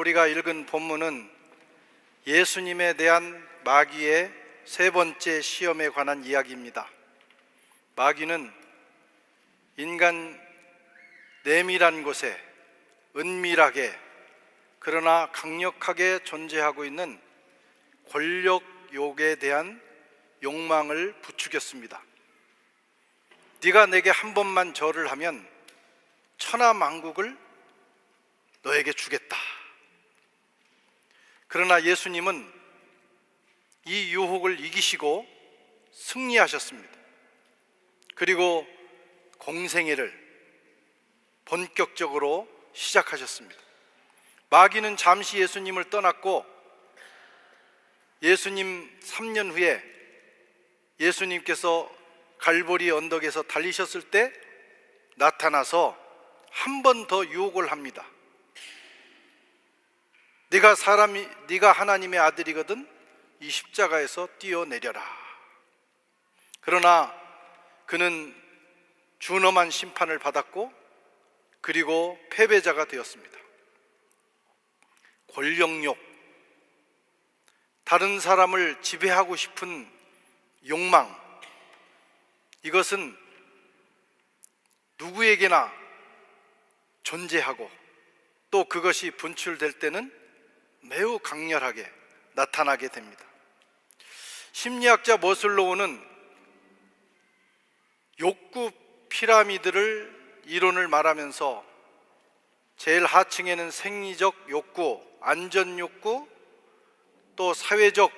우리가 읽은 본문은 예수님에 대한 마귀의 세 번째 시험에 관한 이야기입니다. 마귀는 인간 내밀한 곳에 은밀하게 그러나 강력하게 존재하고 있는 권력욕에 대한 욕망을 부추겼습니다. 네가 내게 한 번만 절을 하면 천하만국을 너에게 주겠다. 그러나 예수님은 이 유혹을 이기시고 승리하셨습니다. 그리고 공생애를 본격적으로 시작하셨습니다. 마귀는 잠시 예수님을 떠났고 예수님 3년 후에 예수님께서 갈보리 언덕에서 달리셨을 때 나타나서 한 번 더 유혹을 합니다. 네가 하나님의 아들이거든 이 십자가에서 뛰어내려라. 그러나 그는 준엄한 심판을 받았고 그리고 패배자가 되었습니다. 권력욕, 다른 사람을 지배하고 싶은 욕망, 이것은 누구에게나 존재하고 또 그것이 분출될 때는 매우 강렬하게 나타나게 됩니다. 심리학자 머슬로우는 욕구 피라미드를 이론을 말하면서 제일 하층에는 생리적 욕구, 안전 욕구, 또 사회적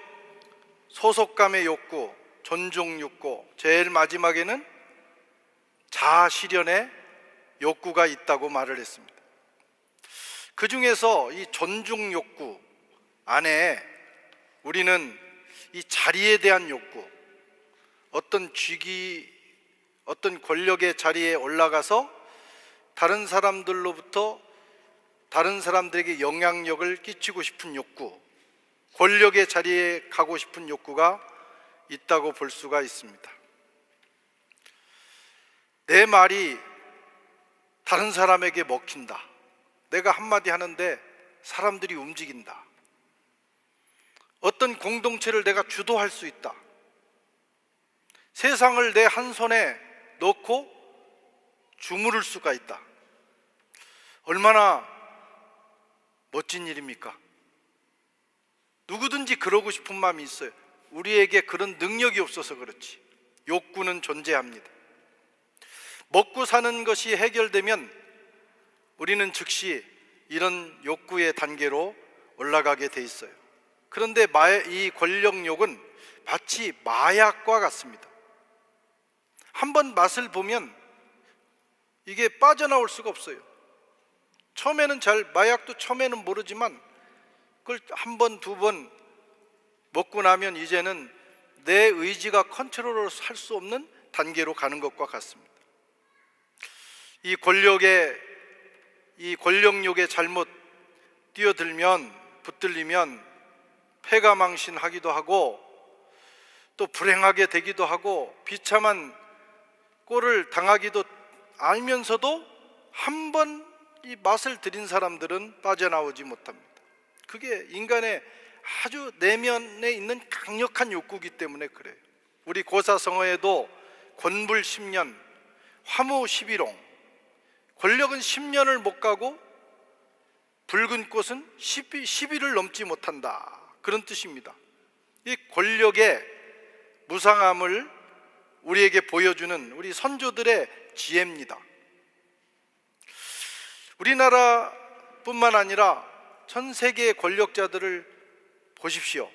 소속감의 욕구, 존중 욕구, 제일 마지막에는 자아 실현의 욕구가 있다고 말을 했습니다. 그 중에서 이 존중 욕구 안에 우리는 이 자리에 대한 욕구, 어떤 권력의 자리에 올라가서 다른 사람들로부터 다른 사람들에게 영향력을 끼치고 싶은 욕구, 권력의 자리에 가고 싶은 욕구가 있다고 볼 수가 있습니다. 내 말이 다른 사람에게 먹힌다. 내가 한마디 하는데 사람들이 움직인다. 어떤 공동체를 내가 주도할 수 있다. 세상을 내 한 손에 넣고 주무를 수가 있다. 얼마나 멋진 일입니까? 누구든지 그러고 싶은 마음이 있어요. 우리에게 그런 능력이 없어서 그렇지. 욕구는 존재합니다. 먹고 사는 것이 해결되면 우리는 즉시 이런 욕구의 단계로 올라가게 돼 있어요. 그런데 이 권력욕은 마치 마약과 같습니다. 한번 맛을 보면 이게 빠져나올 수가 없어요. 처음에는 마약도 처음에는 모르지만 그걸 한 번, 두 번 먹고 나면 이제는 내 의지가 컨트롤을 할 수 없는 단계로 가는 것과 같습니다. 이 권력욕에 잘못 뛰어들면, 붙들리면 패가망신하기도 하고 또 불행하게 되기도 하고 비참한 꼴을 당하기도 알면서도 한 번 이 맛을 들인 사람들은 빠져나오지 못합니다. 그게 인간의 아주 내면에 있는 강력한 욕구이기 때문에 그래요. 우리 고사성어에도 권불 10년, 화무 11홍, 권력은 10년을 못 가고 붉은 꽃은 10일을 넘지 못한다, 그런 뜻입니다. 이 권력의 무상함을 우리에게 보여주는 우리 선조들의 지혜입니다. 우리나라뿐만 아니라 전 세계의 권력자들을 보십시오.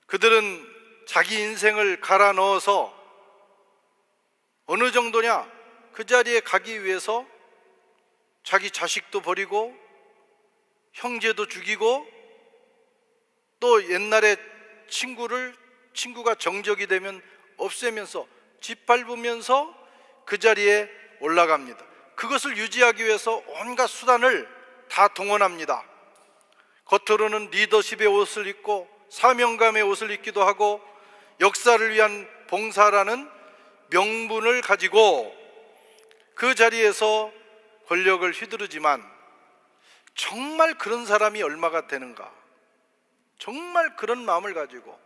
그들은 자기 인생을 갈아 넣어서 어느 정도냐, 그 자리에 가기 위해서 자기 자식도 버리고 형제도 죽이고 또 옛날에 친구가 정적이 되면 없애면서 짓밟으면서 그 자리에 올라갑니다. 그것을 유지하기 위해서 온갖 수단을 다 동원합니다. 겉으로는 리더십의 옷을 입고 사명감의 옷을 입기도 하고 역사를 위한 봉사라는 명분을 가지고 그 자리에서 권력을 휘두르지만 정말 그런 사람이 얼마가 되는가? 정말 그런 마음을 가지고,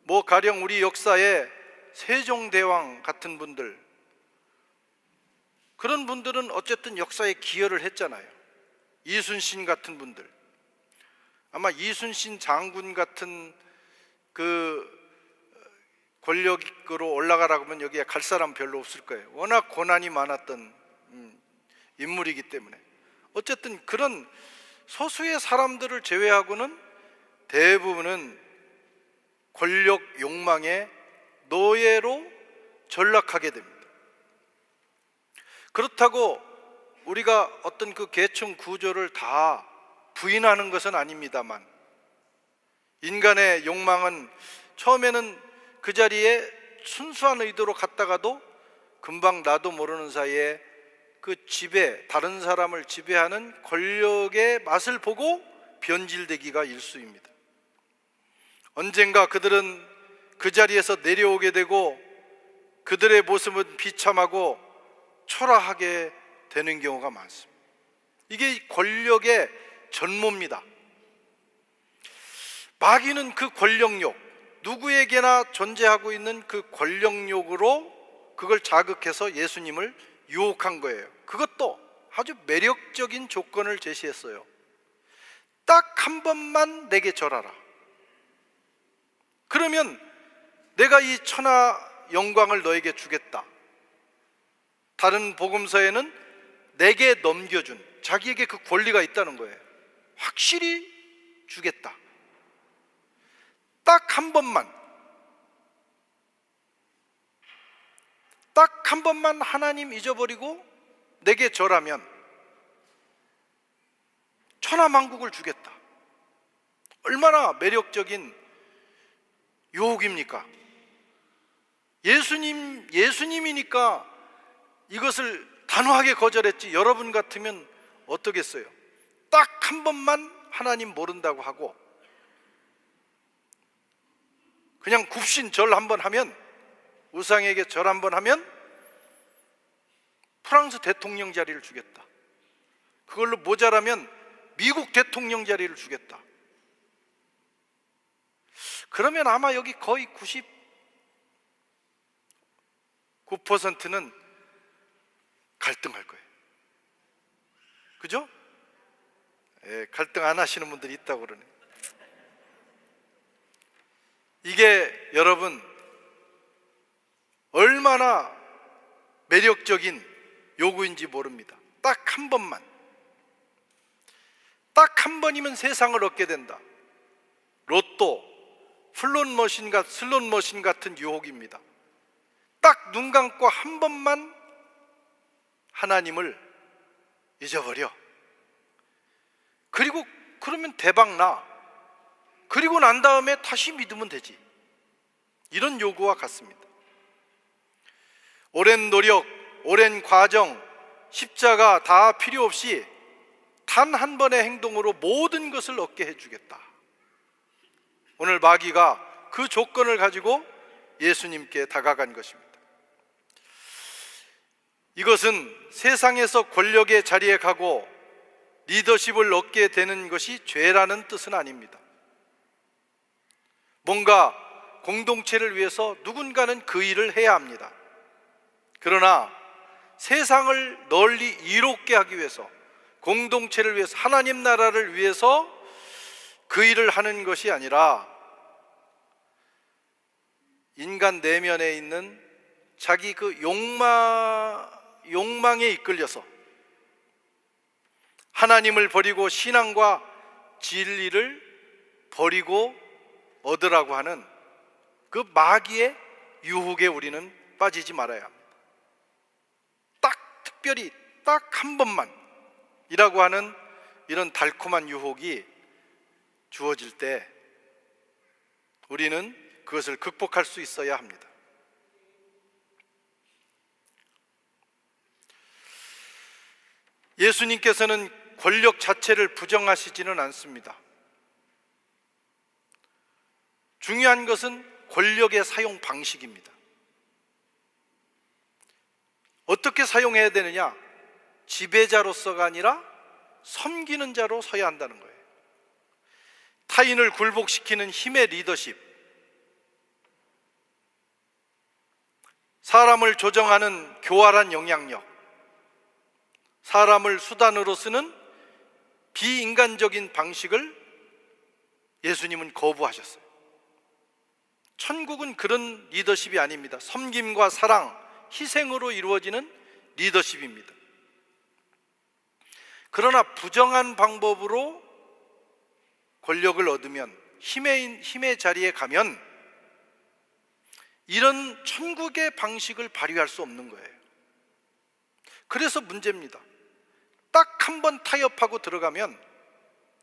뭐 가령 우리 역사에 세종대왕 같은 분들, 그런 분들은 어쨌든 역사에 기여를 했잖아요. 이순신 같은 분들, 아마 이순신 장군 같은 그 권력으로 올라가라고 하면 여기에 갈 사람 별로 없을 거예요. 워낙 고난이 많았던 인물이기 때문에. 어쨌든 그런 소수의 사람들을 제외하고는 대부분은 권력 욕망의 노예로 전락하게 됩니다. 그렇다고 우리가 어떤 그 계층 구조를 다 부인하는 것은 아닙니다만, 인간의 욕망은 처음에는 그 자리에 순수한 의도로 갔다가도 금방 나도 모르는 사이에 그 지배, 다른 사람을 지배하는 권력의 맛을 보고 변질되기가 일쑤입니다. 언젠가 그들은 그 자리에서 내려오게 되고 그들의 모습은 비참하고 초라하게 되는 경우가 많습니다. 이게 권력의 전모입니다. 마귀는 그 권력욕, 누구에게나 존재하고 있는 그 권력욕으로 그걸 자극해서 예수님을 유혹한 거예요. 그것도 아주 매력적인 조건을 제시했어요. 딱 한 번만 내게 절하라. 그러면 내가 이 천하 영광을 너에게 주겠다. 다른 복음서에는 내게 넘겨준, 자기에게 그 권리가 있다는 거예요. 확실히 주겠다. 딱 한 번만, 딱 한 번만 하나님 잊어버리고 내게 절하면 천하만국을 주겠다. 얼마나 매력적인 유혹입니까? 예수님이니까 이것을 단호하게 거절했지, 여러분 같으면 어떠겠어요? 딱 한 번만 하나님 모른다고 하고 그냥 굽신 절 한번 하면, 우상에게 절 한번 하면 프랑스 대통령 자리를 주겠다. 그걸로 모자라면 미국 대통령 자리를 주겠다. 그러면 아마 여기 거의 99%는 갈등할 거예요. 그죠? 예, 갈등 안 하시는 분들이 있다고 그러네. 이게 여러분 얼마나 매력적인 요구인지 모릅니다. 딱 한 번만, 딱 한 번이면 세상을 얻게 된다. 로또, 슬롯머신 같은 유혹입니다. 딱 눈 감고 한 번만 하나님을 잊어버려. 그리고 그러면 대박 나. 그리고 난 다음에 다시 믿으면 되지. 이런 요구와 같습니다. 오랜 노력, 오랜 과정, 십자가 다 필요 없이 단 한 번의 행동으로 모든 것을 얻게 해주겠다. 오늘 마귀가 그 조건을 가지고 예수님께 다가간 것입니다. 이것은 세상에서 권력의 자리에 가고 리더십을 얻게 되는 것이 죄라는 뜻은 아닙니다. 뭔가 공동체를 위해서 누군가는 그 일을 해야 합니다. 그러나 세상을 널리 이롭게 하기 위해서, 공동체를 위해서, 하나님 나라를 위해서 그 일을 하는 것이 아니라 인간 내면에 있는 자기 그 욕망에 이끌려서 하나님을 버리고 신앙과 진리를 버리고 얻으라고 하는 그 마귀의 유혹에 우리는 빠지지 말아야 합니다. 딱 특별히 딱 한 번만 이라고 하는 이런 달콤한 유혹이 주어질 때 우리는 그것을 극복할 수 있어야 합니다. 예수님께서는 권력 자체를 부정하시지는 않습니다. 중요한 것은 권력의 사용 방식입니다. 어떻게 사용해야 되느냐? 지배자로서가 아니라 섬기는 자로 서야 한다는 거예요. 타인을 굴복시키는 힘의 리더십, 사람을 조정하는 교활한 영향력, 사람을 수단으로 쓰는 비인간적인 방식을 예수님은 거부하셨어요. 천국은 그런 리더십이 아닙니다. 섬김과 사랑, 희생으로 이루어지는 리더십입니다. 그러나 부정한 방법으로 권력을 얻으면, 힘의 자리에 가면 이런 천국의 방식을 발휘할 수 없는 거예요. 그래서 문제입니다. 딱 한 번 타협하고 들어가면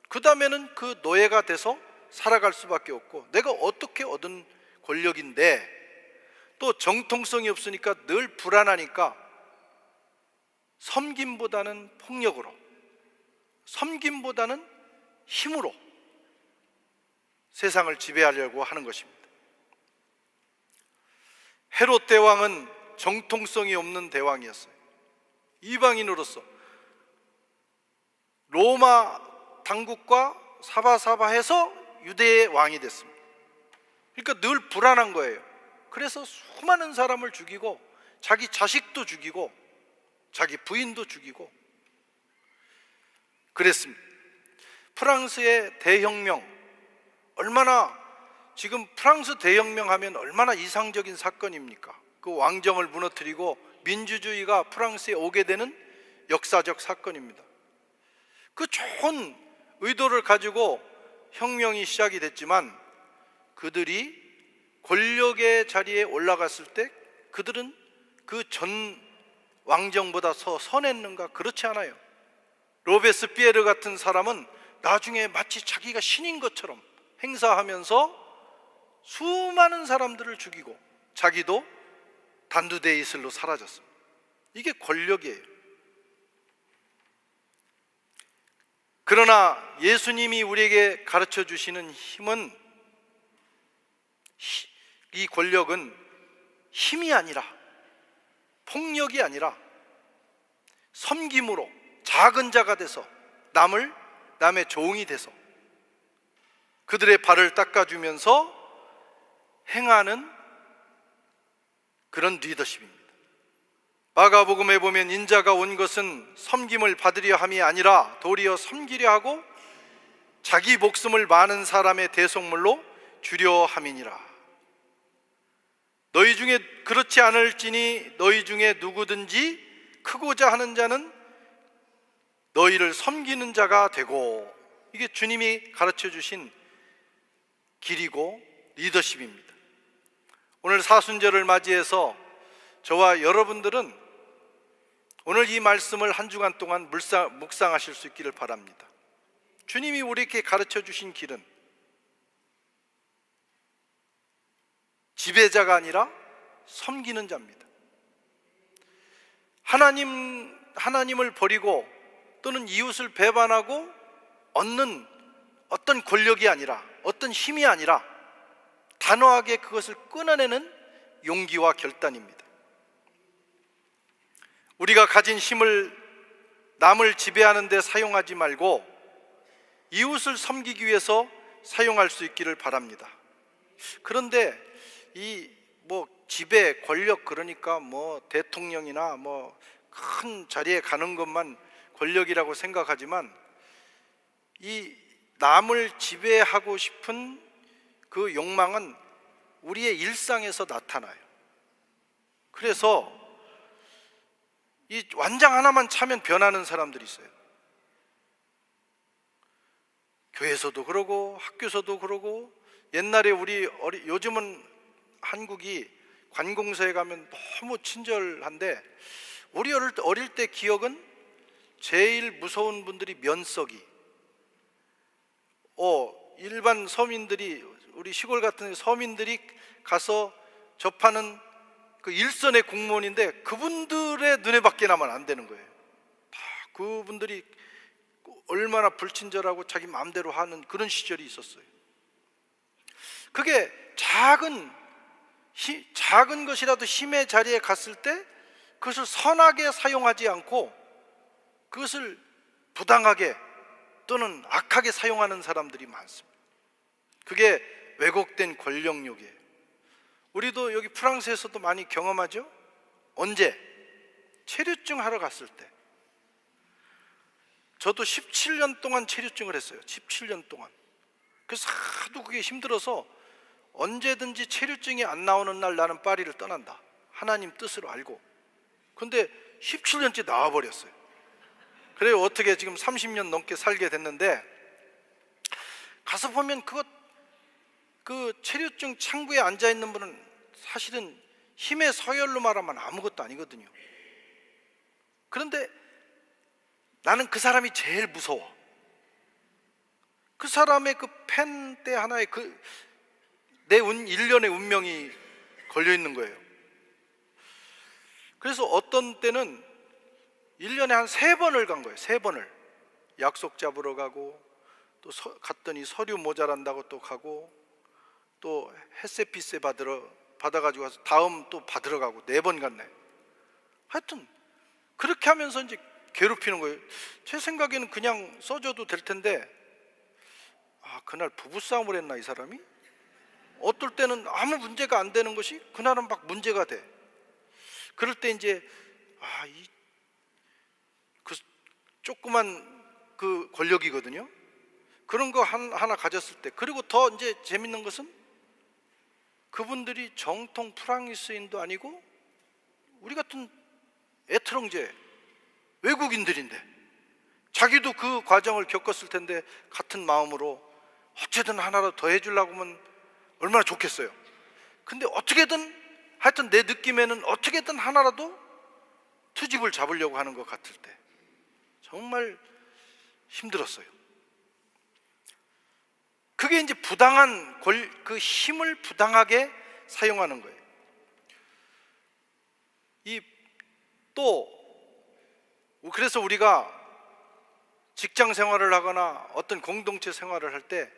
그 다음에는 그 노예가 돼서 살아갈 수밖에 없고, 내가 어떻게 얻은 권력인데 또 정통성이 없으니까 늘 불안하니까 섬김보다는 폭력으로, 섬김보다는 힘으로 세상을 지배하려고 하는 것입니다. 헤롯 대왕은 정통성이 없는 대왕이었어요. 이방인으로서 로마 당국과 사바사바해서 유대의 왕이 됐습니다. 그러니까 늘 불안한 거예요. 그래서 수많은 사람을 죽이고, 자기 자식도 죽이고, 자기 부인도 죽이고 그랬습니다. 프랑스의 대혁명, 얼마나, 지금 프랑스 대혁명 하면 얼마나 이상적인 사건입니까? 그 왕정을 무너뜨리고 민주주의가 프랑스에 오게 되는 역사적 사건입니다. 그 좋은 의도를 가지고 혁명이 시작이 됐지만, 그들이 권력의 자리에 올라갔을 때 그들은 그 전 왕정보다 더 선했는가? 그렇지 않아요. 로베스피에르 같은 사람은 나중에 마치 자기가 신인 것처럼 행사하면서 수많은 사람들을 죽이고 자기도 단두대의 이슬로 사라졌습니다. 이게 권력이에요. 그러나 예수님이 우리에게 가르쳐 주시는 힘은, 이 권력은 힘이 아니라, 폭력이 아니라 섬김으로 작은 자가 돼서, 남의 종이 돼서 그들의 발을 닦아주면서 행하는 그런 리더십입니다. 마가복음에 보면 인자가 온 것은 섬김을 받으려 함이 아니라 도리어 섬기려 하고 자기 목숨을 많은 사람의 대속물로 주려 함이니라. 너희 중에 그렇지 않을지니 너희 중에 누구든지 크고자 하는 자는 너희를 섬기는 자가 되고, 이게 주님이 가르쳐 주신 길이고 리더십입니다. 오늘 사순절을 맞이해서 저와 여러분들은 오늘 이 말씀을 한 주간 동안 묵상하실 수 있기를 바랍니다. 주님이 우리에게 가르쳐 주신 길은 지배자가 아니라 섬기는 자입니다. 하나님을 버리고 또는 이웃을 배반하고 얻는 어떤 권력이 아니라, 어떤 힘이 아니라 단호하게 그것을 끊어내는 용기와 결단입니다. 우리가 가진 힘을 남을 지배하는 데 사용하지 말고 이웃을 섬기기 위해서 사용할 수 있기를 바랍니다. 그런데 이 지배, 권력, 그러니까 대통령이나 큰 자리에 가는 것만 권력이라고 생각하지만, 이 남을 지배하고 싶은 그 욕망은 우리의 일상에서 나타나요. 그래서 이 완장 하나만 차면 변하는 사람들이 있어요. 교회에서도 그러고 학교에서도 그러고, 옛날에 요즘은 한국이 관공서에 가면 너무 친절한데, 우리 어릴 때 기억은 제일 무서운 분들이 면석이, 일반 서민들이, 우리 시골 같은 서민들이 가서 접하는 그 일선의 공무원인데 그분들의 눈에 밖에나면 안 되는 거예요. 다 그분들이 얼마나 불친절하고 자기 마음대로 하는 그런 시절이 있었어요. 그게 작은 것이라도 힘의 자리에 갔을 때 그것을 선하게 사용하지 않고 그것을 부당하게 또는 악하게 사용하는 사람들이 많습니다. 그게 왜곡된 권력욕이에요. 우리도 여기 프랑스에서도 많이 경험하죠? 언제? 체류증 하러 갔을 때. 저도 17년 동안 체류증을 했어요. 17년 동안. 그래서 하도 그게 힘들어서 언제든지 체류증이 안 나오는 날 나는 파리를 떠난다, 하나님 뜻으로 알고. 근데 17년째 나와버렸어요. 그래요. 어떻게 지금 30년 넘게 살게 됐는데, 가서 보면 그 체류증 창구에 앉아 있는 분은 사실은 힘의 서열로 말하면 아무것도 아니거든요. 그런데 나는 그 사람이 제일 무서워. 그 사람의 그 펜대 하나에 내 일련의 운명이 걸려 있는 거예요. 그래서 어떤 때는 1년에 한 3번을 간 거예요. 3번을. 약속 잡으러 가고, 또 갔더니 서류 모자란다고 또 가고, 또 햇세피세 받아가지고 와서 다음 또 받으러 가고, 4번 갔네. 하여튼 그렇게 하면서 이제 괴롭히는 거예요. 제 생각에는 그냥 써줘도 될 텐데, 그날 부부싸움을 했나 이 사람이? 어떨 때는 아무 문제가 안 되는 것이 그날은 막 문제가 돼. 그럴 때 이제 그 조그만 그 권력이거든요. 그런 거 하나 가졌을 때, 그리고 더 이제 재밌는 것은 그분들이 정통 프랑스인도 아니고 우리 같은 에트렁제 외국인들인데, 자기도 그 과정을 겪었을 텐데 같은 마음으로 어쨌든 하나라도 더 해주려고 하면 얼마나 좋겠어요. 근데 어떻게든, 하여튼 내 느낌에는 어떻게든 하나라도 트집을 잡으려고 하는 것 같을 때 정말 힘들었어요. 그게 이제 부당한 그 힘을 부당하게 사용하는 거예요. 그래서 우리가 직장 생활을 하거나 어떤 공동체 생활을 할 때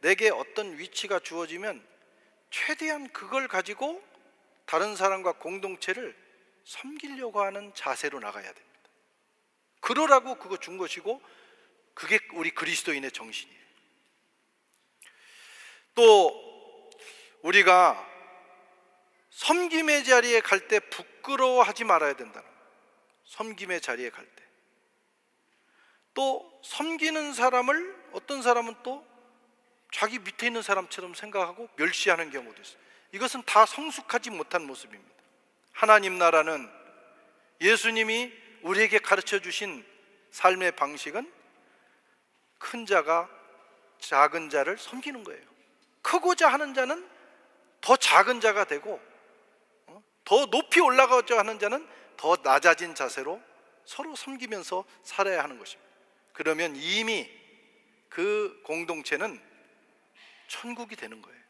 내게 어떤 위치가 주어지면 최대한 그걸 가지고 다른 사람과 공동체를 섬기려고 하는 자세로 나가야 됩니다. 그러라고 그거 준 것이고, 그게 우리 그리스도인의 정신이에요. 또 우리가 섬김의 자리에 갈 때 부끄러워하지 말아야 된다는 거예요. 섬김의 자리에 갈 때. 또 섬기는 사람을 어떤 사람은 또 자기 밑에 있는 사람처럼 생각하고 멸시하는 경우도 있어요. 이것은 다 성숙하지 못한 모습입니다. 하나님 나라는, 예수님이 우리에게 가르쳐 주신 삶의 방식은 큰 자가 작은 자를 섬기는 거예요. 크고자 하는 자는 더 작은 자가 되고, 더 높이 올라가고자 하는 자는 더 낮아진 자세로 서로 섬기면서 살아야 하는 것입니다. 그러면 이미 그 공동체는 천국이 되는 거예요.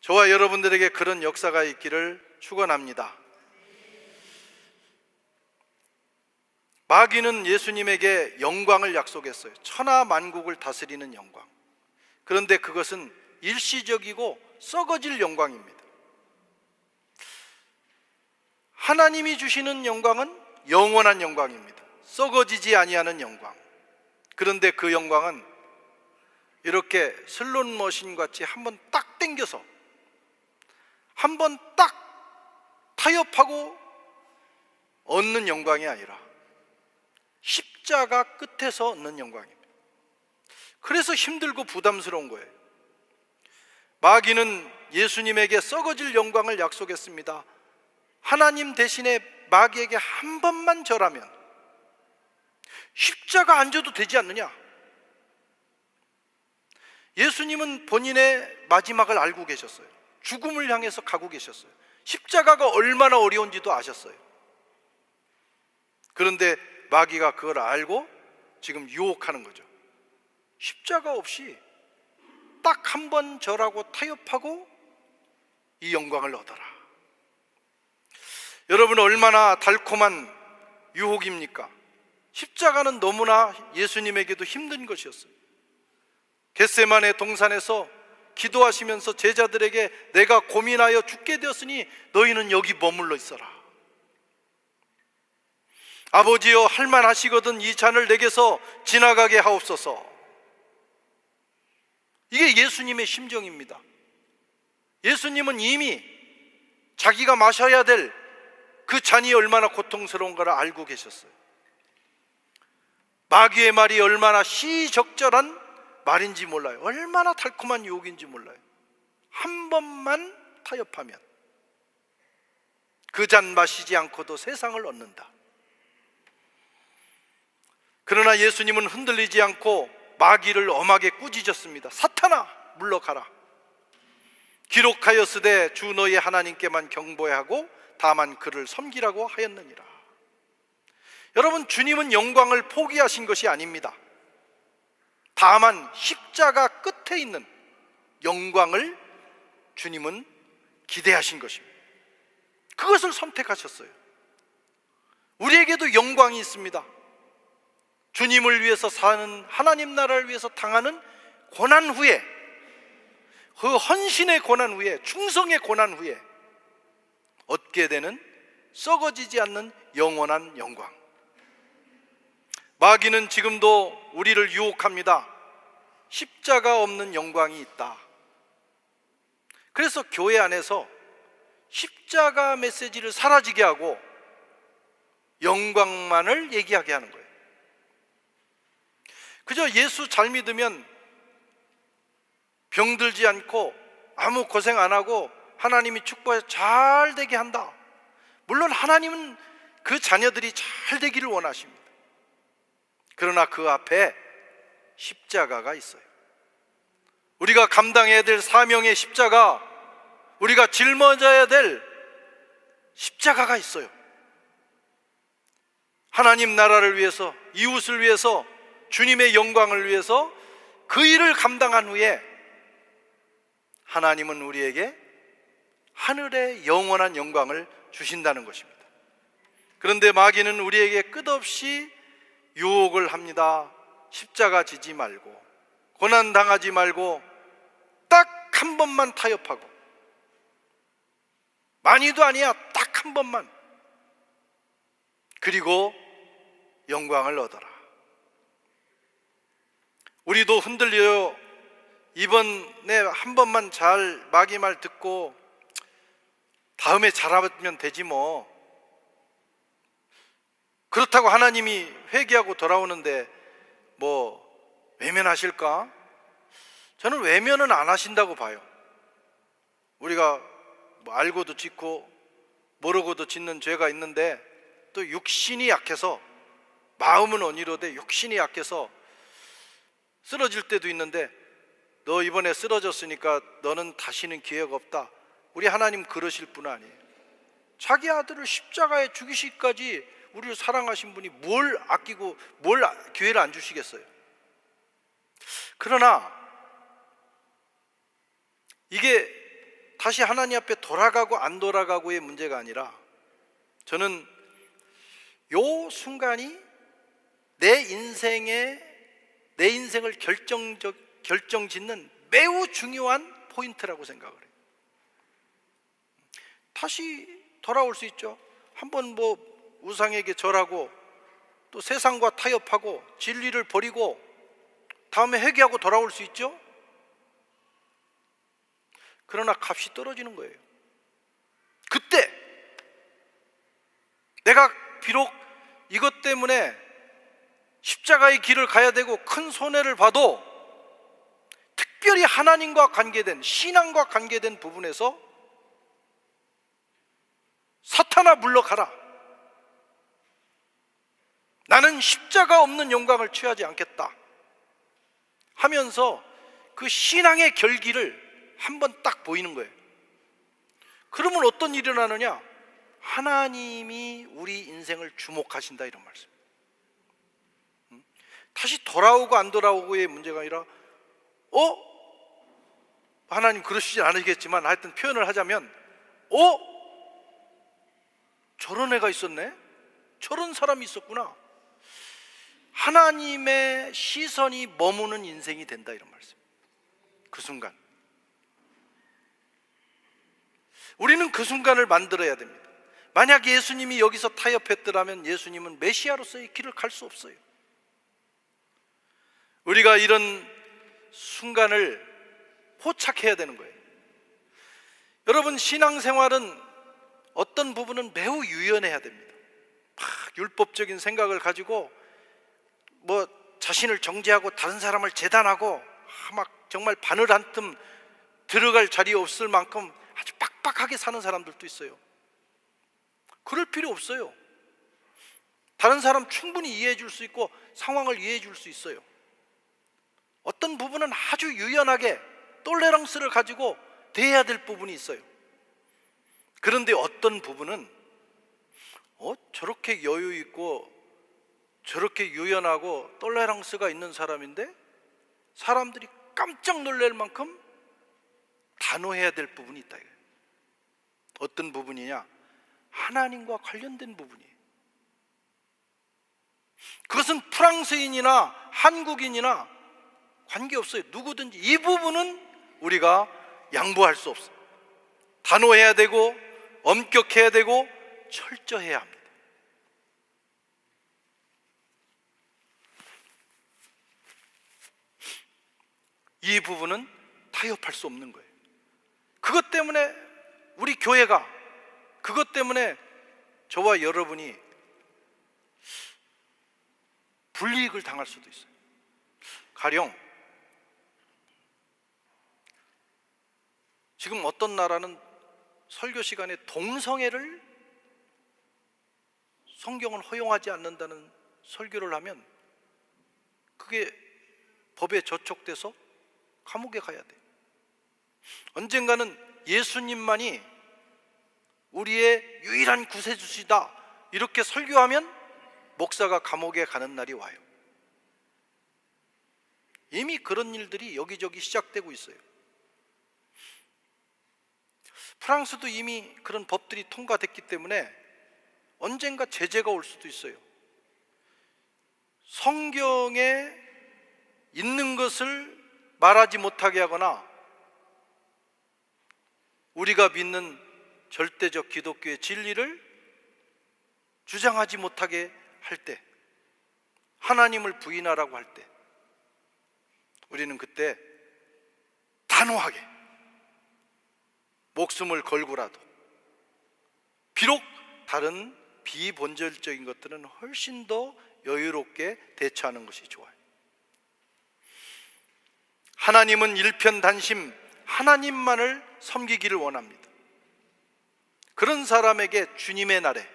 저와 여러분들에게 그런 역사가 있기를 축원합니다. 마귀는 예수님에게 영광을 약속했어요. 천하 만국을 다스리는 영광. 그런데 그것은 일시적이고 썩어질 영광입니다. 하나님이 주시는 영광은 영원한 영광입니다. 썩어지지 아니하는 영광. 그런데 그 영광은 이렇게 슬롯머신 같이 한번 딱 당겨서 한번 딱 타협하고 얻는 영광이 아니라 십자가 끝에서 얻는 영광입니다. 그래서 힘들고 부담스러운 거예요. 마귀는 예수님에게 썩어질 영광을 약속했습니다. 하나님 대신에 마귀에게 한 번만 절하면 십자가 안 져도 되지 않느냐? 예수님은 본인의 마지막을 알고 계셨어요. 죽음을 향해서 가고 계셨어요. 십자가가 얼마나 어려운지도 아셨어요. 그런데 마귀가 그걸 알고 지금 유혹하는 거죠. 십자가 없이 딱 한 번 절하고 타협하고 이 영광을 얻어라. 여러분, 얼마나 달콤한 유혹입니까? 십자가는 너무나 예수님에게도 힘든 것이었어요. 겟세마네 동산에서 기도하시면서 제자들에게 내가 고민하여 죽게 되었으니 너희는 여기 머물러 있어라. 아버지여, 할만하시거든 이 잔을 내게서 지나가게 하옵소서. 이게 예수님의 심정입니다. 예수님은 이미 자기가 마셔야 될 그 잔이 얼마나 고통스러운가를 알고 계셨어요. 마귀의 말이 얼마나 시적절한 말인지 몰라요. 얼마나 달콤한 유혹인지 몰라요. 한 번만 타협하면 그 잔 마시지 않고도 세상을 얻는다. 그러나 예수님은 흔들리지 않고 마귀를 엄하게 꾸짖었습니다. 사탄아, 물러가라. 기록하였으되 주 너희 하나님께만 경배하고 하고 다만 그를 섬기라고 하였느니라. 여러분, 주님은 영광을 포기하신 것이 아닙니다. 다만 십자가 끝에 있는 영광을 주님은 기대하신 것입니다. 그것을 선택하셨어요. 우리에게도 영광이 있습니다. 주님을 위해서 사는, 하나님 나라를 위해서 당하는 고난 후에, 그 헌신의 고난 후에, 충성의 고난 후에 얻게 되는 썩어지지 않는 영원한 영광. 마귀는 지금도 우리를 유혹합니다. 십자가 없는 영광이 있다. 그래서 교회 안에서 십자가 메시지를 사라지게 하고 영광만을 얘기하게 하는 거예요. 그저 예수 잘 믿으면 병들지 않고 아무 고생 안 하고 하나님이 축복해서 잘 되게 한다. 물론 하나님은 그 자녀들이 잘 되기를 원하십니다. 그러나 그 앞에 십자가가 있어요. 우리가 감당해야 될 사명의 십자가, 우리가 짊어져야 될 십자가가 있어요. 하나님 나라를 위해서, 이웃을 위해서, 주님의 영광을 위해서 그 일을 감당한 후에 하나님은 우리에게 하늘의 영원한 영광을 주신다는 것입니다. 그런데 마귀는 우리에게 끝없이 유혹을 합니다. 십자가 지지 말고, 고난 당하지 말고, 딱 한 번만 타협하고, 많이도 아니야, 딱 한 번만, 그리고 영광을 얻어라. 우리도 흔들려요. 이번에 한 번만 잘 마귀 말 듣고 다음에 잘하면 되지 뭐. 그렇다고 하나님이 회개하고 돌아오는데 뭐 외면하실까? 저는 외면은 안 하신다고 봐요. 우리가 뭐 알고도 짓고 모르고도 짓는 죄가 있는데 또 육신이 약해서, 마음은 온이로되 육신이 약해서 쓰러질 때도 있는데, 너 이번에 쓰러졌으니까 너는 다시는 기회가 없다. 우리 하나님 그러실 분 아니에요. 자기 아들을 십자가에 죽이시기까지 우리를 사랑하신 분이 뭘 아끼고 뭘 기회를 안 주시겠어요. 그러나 이게 다시 하나님 앞에 돌아가고 안 돌아가고의 문제가 아니라, 저는 요 순간이 내 인생을 결정짓는 매우 중요한 포인트라고 생각을 해요. 다시 돌아올 수 있죠. 한번 뭐 우상에게 절하고 또 세상과 타협하고 진리를 버리고 다음에 회개하고 돌아올 수 있죠. 그러나 값이 떨어지는 거예요. 그때 내가 비록 이것 때문에 십자가의 길을 가야 되고 큰 손해를 봐도 특별히 하나님과 관계된, 신앙과 관계된 부분에서 사탄아 물러가라. 나는 십자가 없는 영광을 취하지 않겠다 하면서 그 신앙의 결기를 한번 딱 보이는 거예요. 그러면 어떤 일이 일어나느냐? 하나님이 우리 인생을 주목하신다, 이런 말씀. 다시 돌아오고 안 돌아오고의 문제가 아니라 하나님 그러시진 않으시겠지만 하여튼 표현을 하자면 저런 애가 있었네? 저런 사람이 있었구나. 하나님의 시선이 머무는 인생이 된다, 이런 말씀. 그 순간 우리는 그 순간을 만들어야 됩니다. 만약 예수님이 여기서 타협했더라면 예수님은 메시아로서의 길을 갈 수 없어요. 우리가 이런 순간을 포착해야 되는 거예요. 여러분, 신앙생활은 어떤 부분은 매우 유연해야 됩니다. 막 율법적인 생각을 가지고 자신을 정죄하고 다른 사람을 재단하고 막 정말 바늘 한 틈 들어갈 자리 없을 만큼 아주 빡빡하게 사는 사람들도 있어요. 그럴 필요 없어요. 다른 사람 충분히 이해해 줄 수 있고 상황을 이해해 줄 수 있어요. 어떤 부분은 아주 유연하게 톨레랑스를 가지고 대해야 될 부분이 있어요. 그런데 어떤 부분은 저렇게 여유 있고 저렇게 유연하고 톨레랑스가 있는 사람인데 사람들이 깜짝 놀랄 만큼 단호해야 될 부분이 있다. 어떤 부분이냐? 하나님과 관련된 부분이에요. 그것은 프랑스인이나 한국인이나 관계없어요. 누구든지 이 부분은 우리가 양보할 수 없어요. 단호해야 되고 엄격해야 되고 철저해야 합니다. 이 부분은 타협할 수 없는 거예요. 그것 때문에 우리 교회가, 그것 때문에 저와 여러분이 불이익을 당할 수도 있어요. 가령 지금 어떤 나라는 설교 시간에 동성애를 성경은 허용하지 않는다는 설교를 하면 그게 법에 저촉돼서 감옥에 가야 돼. 언젠가는 예수님만이 우리의 유일한 구세주시다 이렇게 설교하면 목사가 감옥에 가는 날이 와요. 이미 그런 일들이 여기저기 시작되고 있어요. 프랑스도 이미 그런 법들이 통과됐기 때문에 언젠가 제재가 올 수도 있어요. 성경에 있는 것을 말하지 못하게 하거나 우리가 믿는 절대적 기독교의 진리를 주장하지 못하게 할 때, 하나님을 부인하라고 할 때 우리는 그때 단호하게 목숨을 걸고라도, 비록 다른 비본질적인 것들은 훨씬 더 여유롭게 대처하는 것이 좋아요. 하나님은 일편단심 하나님만을 섬기기를 원합니다. 그런 사람에게 주님의 날에,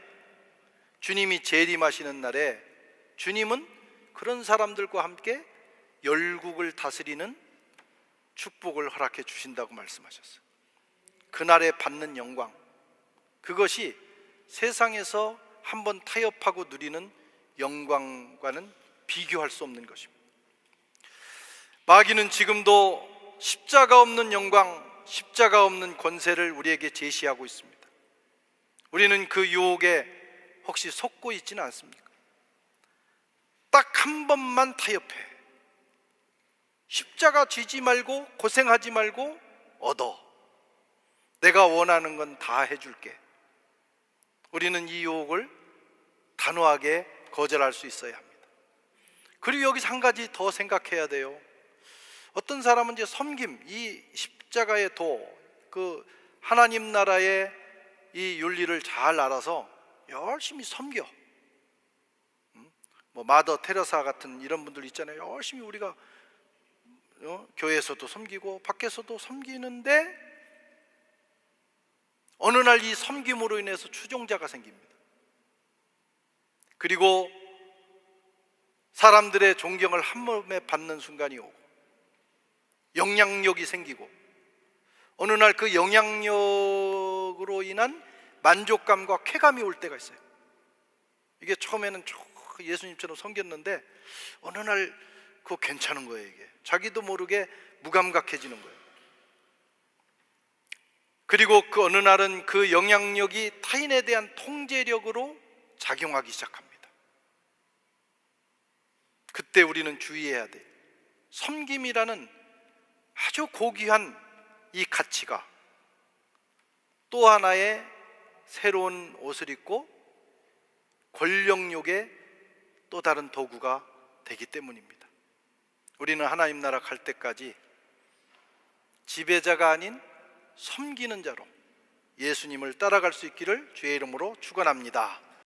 주님이 재림하시는 날에 주님은 그런 사람들과 함께 열국을 다스리는 축복을 허락해 주신다고 말씀하셨어요. 그날에 받는 영광, 그것이 세상에서 한번 타협하고 누리는 영광과는 비교할 수 없는 것입니다. 마귀는 지금도 십자가 없는 영광, 십자가 없는 권세를 우리에게 제시하고 있습니다. 우리는 그 유혹에 혹시 속고 있지는 않습니까? 딱 한 번만 타협해. 십자가 지지 말고 고생하지 말고 얻어. 내가 원하는 건 다 해줄게. 우리는 이 유혹을 단호하게 거절할 수 있어야 합니다. 그리고 여기서 한 가지 더 생각해야 돼요. 어떤 사람은 이제 섬김, 이 십자가의 도, 그 하나님 나라의 이 윤리를 잘 알아서 열심히 섬겨. 마더 테레사 같은 이런 분들 있잖아요. 열심히 우리가 교회에서도 섬기고 밖에서도 섬기는데 어느 날 이 섬김으로 인해서 추종자가 생깁니다. 그리고 사람들의 존경을 한 몸에 받는 순간이 오고 영향력이 생기고 어느 날 그 영향력으로 인한 만족감과 쾌감이 올 때가 있어요. 이게 처음에는 예수님처럼 섬겼는데 어느 날 그거 괜찮은 거예요. 이게 자기도 모르게 무감각해지는 거예요. 그리고 그 어느 날은 그 영향력이 타인에 대한 통제력으로 작용하기 시작합니다. 그때 우리는 주의해야 돼. 섬김이라는 아주 고귀한 이 가치가 또 하나의 새로운 옷을 입고 권력욕의 또 다른 도구가 되기 때문입니다. 우리는 하나님 나라 갈 때까지 지배자가 아닌 섬기는 자로 예수님을 따라갈 수 있기를 주의 이름으로 축원합니다.